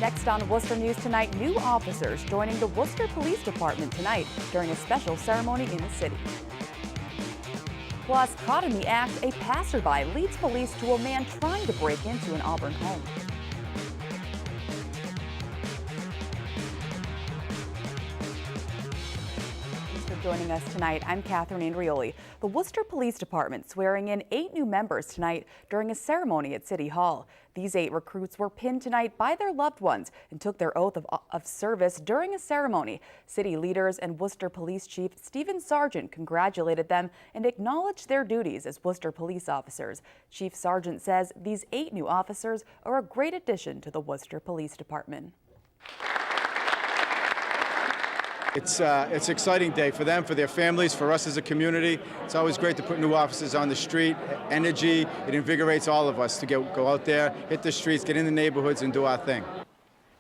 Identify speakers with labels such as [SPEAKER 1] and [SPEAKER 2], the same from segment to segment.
[SPEAKER 1] Next on Worcester News Tonight, new officers joining the Worcester Police Department tonight during a special ceremony in the city. Plus, caught in the act, a passerby leads police to a man trying to break into an Auburn home. Joining us tonight, I'm Catherine Andrioli. The Worcester Police Department swearing in 8 new members tonight during a ceremony at City Hall. These 8 recruits were pinned tonight by their loved ones and took their oath of service during a ceremony. City leaders and Worcester Police Chief Stephen Sargent congratulated them and acknowledged their duties as Worcester police officers. Chief Sargent says these 8 new officers are a great addition to the Worcester Police Department.
[SPEAKER 2] It's an exciting day for them, for their families, for us as a community. It's always great to put new officers on the street. Energy, it invigorates all of us to go out there, hit the streets, get in the neighborhoods and do our thing.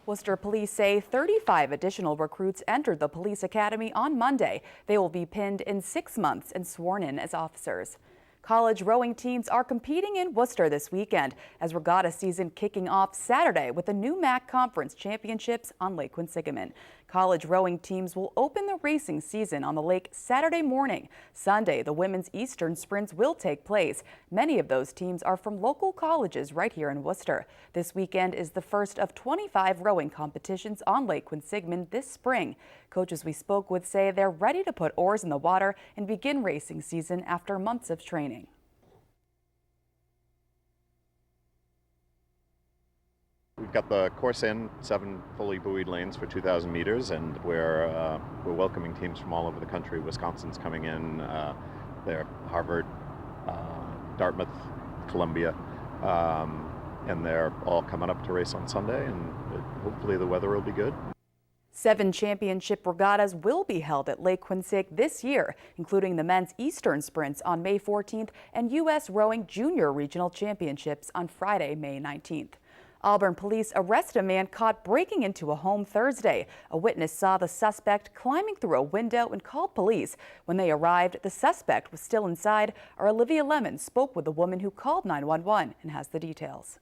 [SPEAKER 1] Worcester police say 35 additional recruits entered the police academy on Monday. They will be pinned in 6 months and sworn in as officers. College rowing teams are competing in Worcester this weekend as regatta season kicking off Saturday with the new MAC Conference Championships on Lake Quinsigamond. College rowing teams will open the racing season on the lake Saturday morning. Sunday, the women's Eastern sprints will take place. Many of those teams are from local colleges right here in Worcester. This weekend is the first of 25 rowing competitions on Lake Quinsigamond this spring. Coaches we spoke with say they're ready to put oars in the water and begin racing season after months of training.
[SPEAKER 3] We've got the course in, 7 fully buoyed lanes for 2,000 meters, and we're welcoming teams from all over the country. Wisconsin's coming in, they're Harvard, Dartmouth, Columbia, and they're all coming up to race on Sunday, and hopefully the weather will be good.
[SPEAKER 1] 7 championship regattas will be held at Lake Quinsigamond this year, including the men's Eastern sprints on May 14th and U.S. Rowing Junior Regional Championships on Friday, May 19th. Auburn police arrest a man caught breaking into a home Thursday. A witness saw the suspect climbing through a window and called police. When they arrived, the suspect was still inside. Our Olivia Lemon spoke with the woman who called 911 and has the details.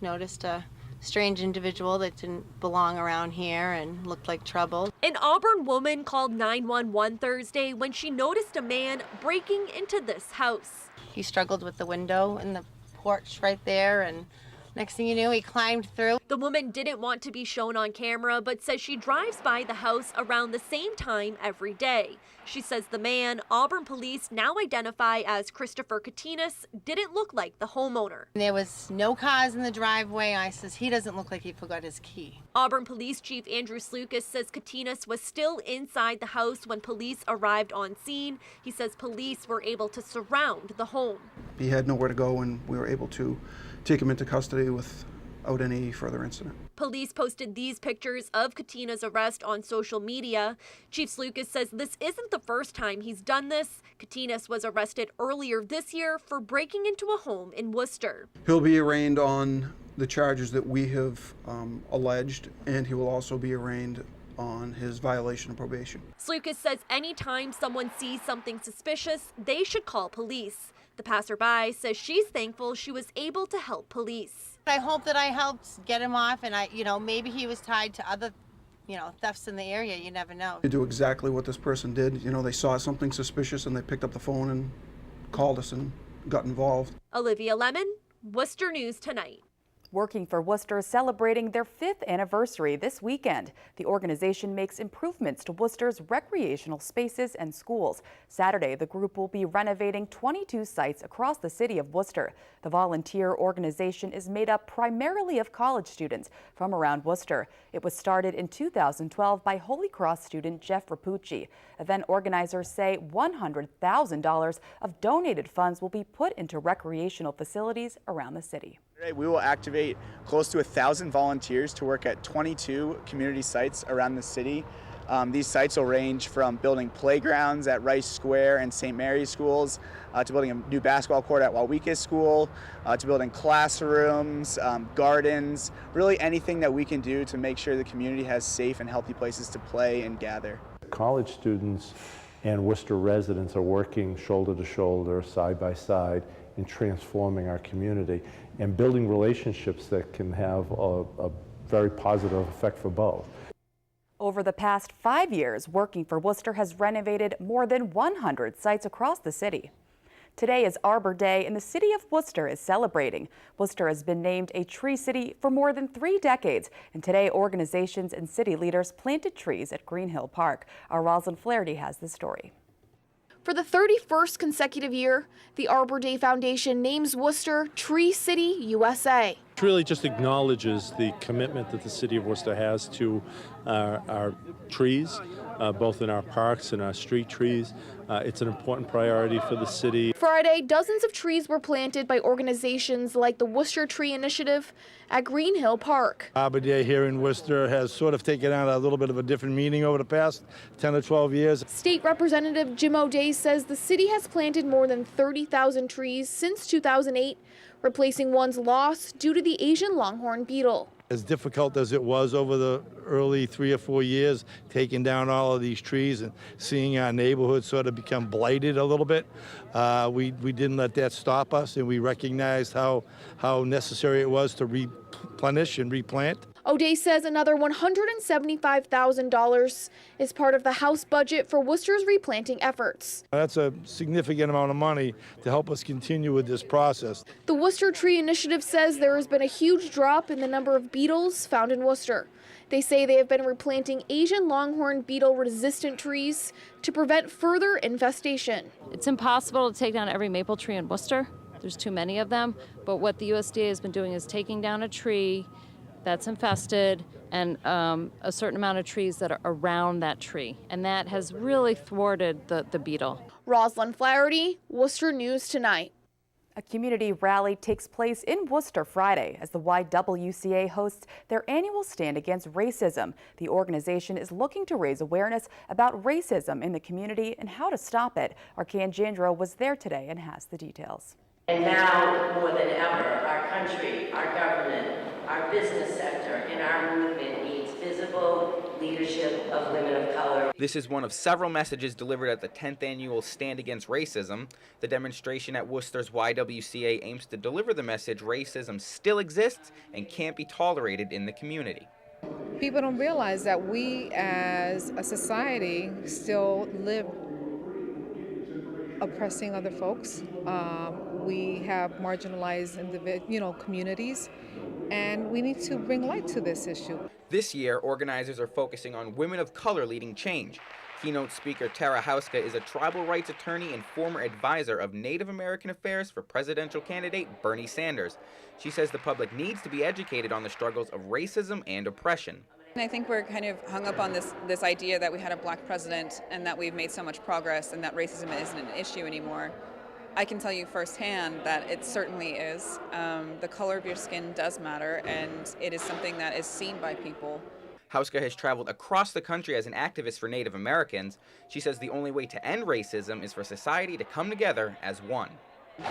[SPEAKER 4] Noticed a strange individual that didn't belong around here and looked like trouble.
[SPEAKER 5] An Auburn woman called 911 Thursday when she noticed a man breaking into this house.
[SPEAKER 4] He struggled with the window in the porch right there, and next thing you knew, he climbed through.
[SPEAKER 5] The woman didn't want to be shown on camera, but says she drives by the house around the same time every day. She says the man Auburn police now identify as Christopher Katinas didn't look like the homeowner.
[SPEAKER 4] There was no cars in the driveway. I says, he doesn't look like he forgot his key.
[SPEAKER 5] Auburn Police Chief Andrew Slukas says Katinas was still inside the house when police arrived on scene. He says police were able to surround the home.
[SPEAKER 6] He had nowhere to go, and we were able to take him into custody without any further incident.
[SPEAKER 5] Police posted these pictures of Katina's arrest on social media. Chief Slukas says this isn't the first time he's done this. Katinas was arrested earlier this year for breaking into a home in Worcester.
[SPEAKER 6] He'll be arraigned on the charges that we have alleged, and he will also be arraigned on his violation of probation.
[SPEAKER 5] Slukas says anytime someone sees something suspicious, they should call police. The passerby says she's thankful she was able to help police.
[SPEAKER 4] I hope that I helped get him off, and maybe he was tied to other, thefts in the area. You never know.
[SPEAKER 6] To do exactly what this person did. They saw something suspicious and they picked up the phone and called us and got involved.
[SPEAKER 5] Olivia Lemon, Worcester News Tonight.
[SPEAKER 1] Working for Worcester is celebrating their 5th anniversary this weekend. The organization makes improvements to Worcester's recreational spaces and schools. Saturday, the group will be renovating 22 sites across the city of Worcester. The volunteer organization is made up primarily of college students from around Worcester. It was started in 2012 by Holy Cross student Jeff Rapucci. Event organizers say $100,000 of donated funds will be put into recreational facilities around the city.
[SPEAKER 7] Today we will activate close to 1,000 volunteers to work at 22 community sites around the city. These sites will range from building playgrounds at Rice Square and St. Mary's schools, to building a new basketball court at YWCA school, to building classrooms, gardens, really anything that we can do to make sure the community has safe and healthy places to play and gather.
[SPEAKER 8] College students and Worcester residents are working shoulder to shoulder, side by side, in transforming our community and building relationships that can have a very positive effect for both.
[SPEAKER 1] Over the past 5 years, Working for Worcester has renovated more than 100 sites across the city. Today is Arbor Day, and the city of Worcester is celebrating. Worcester has been named a tree city for more than 3 decades, and today organizations and city leaders planted trees at Green Hill Park. Our Rosalind Flaherty has the story.
[SPEAKER 9] For the 31st consecutive year, the Arbor Day Foundation names Worcester Tree City, USA.
[SPEAKER 10] It really just acknowledges the commitment that the city of Worcester has to our trees, both in our parks and our street trees. It's an important priority for the city.
[SPEAKER 9] Friday, dozens of trees were planted by organizations like the Worcester Tree Initiative at Green Hill Park.
[SPEAKER 11] Arbor Day here in Worcester has sort of taken on a little bit of a different meaning over the past 10 or 12 years.
[SPEAKER 9] State Representative Jim O'Day says the city has planted more than 30,000 trees since 2008, replacing ones lost due to the Asian longhorn beetle.
[SPEAKER 11] As difficult as it was over the early 3 or 4 years, taking down all of these trees and seeing our neighborhood sort of become blighted a little bit, we didn't let that stop us, and we recognized how necessary it was to replenish and replant.
[SPEAKER 9] O'Day says another $175,000 is part of the House budget for Worcester's replanting efforts.
[SPEAKER 11] That's a significant amount of money to help us continue with this process.
[SPEAKER 9] The Worcester Tree Initiative says there has been a huge drop in the number of beetles found in Worcester. They say they have been replanting Asian longhorn beetle resistant trees to prevent further infestation.
[SPEAKER 12] It's impossible to take down every maple tree in Worcester. There's too many of them. But what the USDA has been doing is taking down a tree that's infested and a certain amount of trees that are around that tree. And that has really thwarted the beetle.
[SPEAKER 9] Rosalind Flaherty, Worcester News Tonight.
[SPEAKER 1] A community rally takes place in Worcester Friday as the YWCA hosts their annual stand against racism. The organization is looking to raise awareness about racism in the community and how to stop it. Our Jandro was there today and has the details.
[SPEAKER 13] And now, more than ever, our country, our government, our business sector, and our movement needs visible leadership of women of color.
[SPEAKER 14] This is one of several messages delivered at the 10th annual Stand Against Racism. The demonstration at Worcester's YWCA aims to deliver the message racism still exists and can't be tolerated in the community.
[SPEAKER 15] People don't realize that we as a society still live oppressing other folks. We have marginalized communities, and we need to bring light to this issue.
[SPEAKER 14] This year, organizers are focusing on women of color leading change. Keynote speaker Tara Hauska is a tribal rights attorney and former advisor of Native American affairs for presidential candidate Bernie Sanders. She says the public needs to be educated on the struggles of racism and oppression.
[SPEAKER 16] I think we're kind of hung up on this idea that we had a black president and that we've made so much progress and that racism isn't an issue anymore. I can tell you firsthand that it certainly is. The color of your skin does matter, and it is something that is seen by people.
[SPEAKER 14] Hauska has traveled across the country as an activist for Native Americans. She says the only way to end racism is for society to come together as one.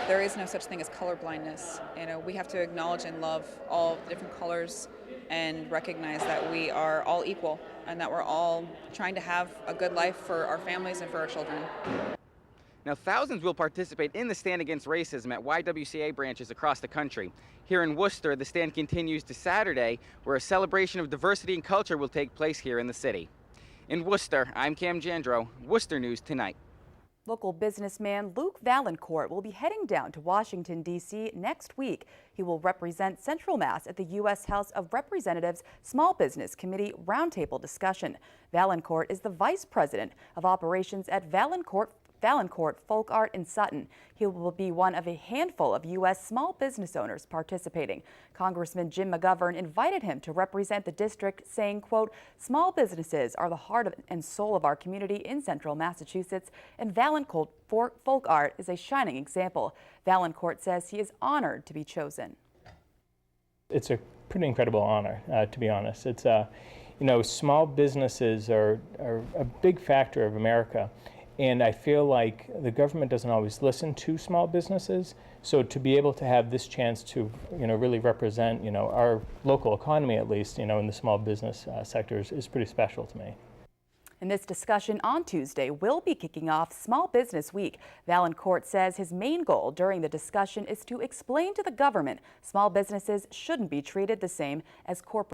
[SPEAKER 16] There is no such thing as color blindness. We have to acknowledge and love all different colors and recognize that we are all equal and that we're all trying to have a good life for our families and for our children.
[SPEAKER 14] Now, thousands will participate in the Stand Against Racism at YWCA branches across the country. Here in Worcester, the stand continues to Saturday, where a celebration of diversity and culture will take place here in the city. In Worcester, I'm Cam Jandro, Worcester News Tonight.
[SPEAKER 1] Local businessman Luke Vallancourt will be heading down to Washington, D.C. next week. He will represent Central Mass at the U.S. House of Representatives Small Business Committee Roundtable discussion. Vallancourt is the vice president of operations at Vallancourt Folk Art in Sutton. He will be one of a handful of U.S. small business owners participating. Congressman Jim McGovern invited him to represent the district, saying, quote, "Small businesses are the heart and soul of our community in central Massachusetts, and Vallancourt Folk Art is a shining example." Vallancourt says he is honored to be chosen.
[SPEAKER 17] It's a pretty incredible honor, to be honest. It's, small businesses are a big factor of America. And I feel like the government doesn't always listen to small businesses. So to be able to have this chance to, really represent, our local economy, at least, in the small business sectors is pretty special to me.
[SPEAKER 1] And this discussion on Tuesday will be kicking off Small Business Week. Vallancourt says his main goal during the discussion is to explain to the government small businesses shouldn't be treated the same as corporate